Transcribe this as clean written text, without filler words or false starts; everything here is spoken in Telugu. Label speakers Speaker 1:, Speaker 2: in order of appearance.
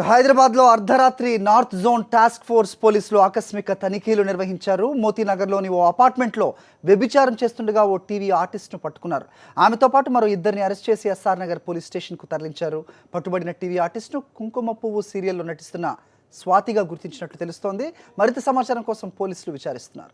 Speaker 1: హైదరాబాద్ లో అర్ధరాత్రి నార్త్ జోన్ టాస్క్ ఫోర్స్ పోలీసులు ఆకస్మిక తనిఖీలు నిర్వహించారు. మోతీనగర్లోని ఓ అపార్ట్మెంట్లో వ్యభిచారం చేస్తుండగా ఓ టీవీ ఆర్టిస్ట్ను పట్టుకున్నారు. ఆమెతో పాటు మరో ఇద్దరిని అరెస్ట్ చేసి ఎస్ఆర్ నగర్ పోలీస్ స్టేషన్కు తరలించారు. పట్టుబడిన టీవీ ఆర్టిస్ట్ను కుంకుమ పువ్వు సీరియల్లో నటిస్తున్న స్వాతిగా గుర్తించినట్లు తెలుస్తోంది. మరింత సమాచారం కోసం పోలీసులు విచారిస్తున్నారు.